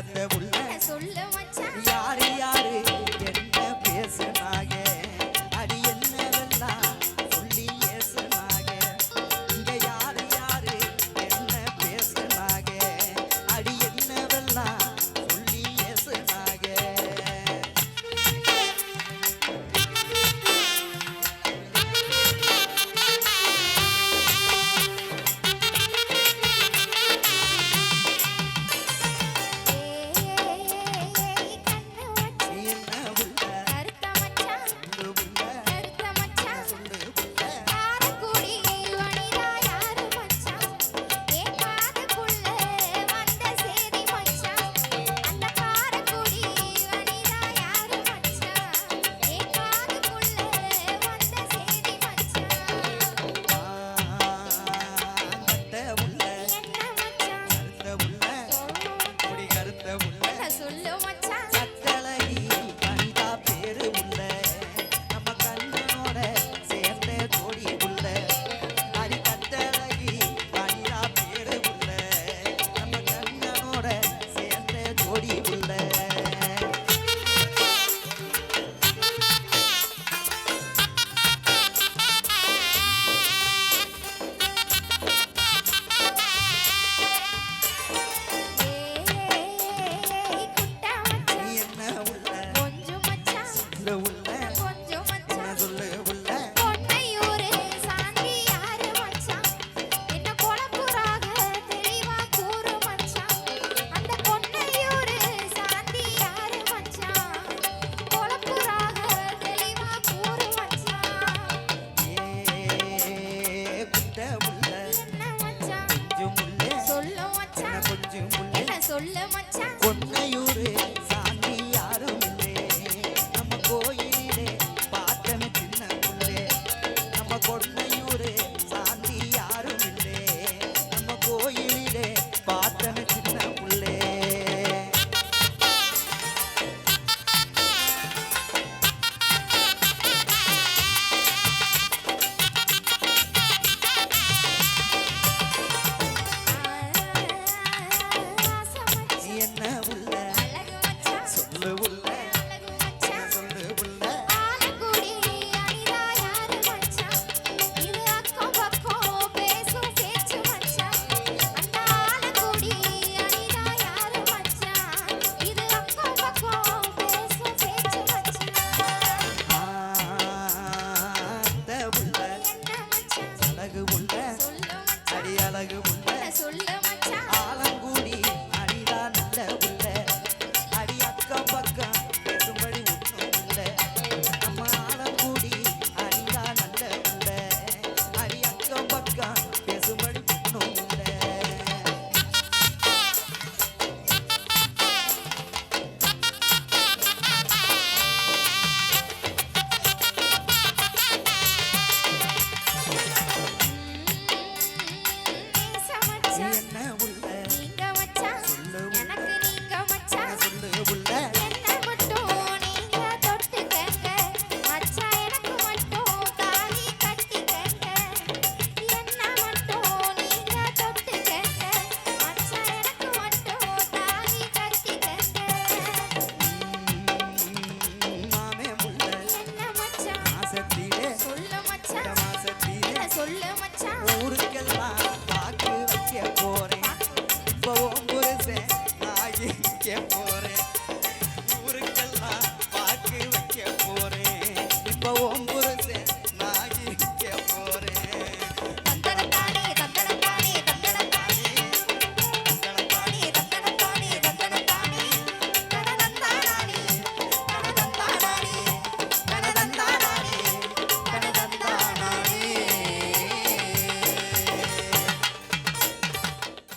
செவத்த உள்ள சொல்லு மச்சான் யாரு யாரு என்ன பேசுனாங்க அடி என்னவெல்லாம் சொல்லி ஏசுனாங்க இங்க யாரு யாரு என்ன பேசுனாங்க அடி என்னவெல்லாம் சொல்லி ஏசுனாங்க சொல்லு மச்சான் பொன்னையூரு சாந்தி யாரும் இல்லே நம்ம கோயிலே பார்த்தன சின்ன புள்ளே நம்ம பொன்னையூரு சாந்தி யாரும் இல்லே நம்ம கோயிலே பார்த்தன சின்ன புள்ளே என்ன உள்ள சொல்லு உள்ள சொல்லு உள்ள ஆலங்குடி அனிதா யாரு மச்சான் இது அக்கம் பக்கம் பேசும் பேச்சு மச்சான் அந்த ஆலங்குடி அனிதா யாரு மச்சான் இது அக்கம் பக்கம் பேசும் பேச்சு மச்சான் அந்த உள்ள என்ன மச்சான் அழகு உள்ள சொல்லு மச்சான் அடி அழகு உள்ள சொல்லு மச்சான் ஆலங்குடி அடிதான் நல்ல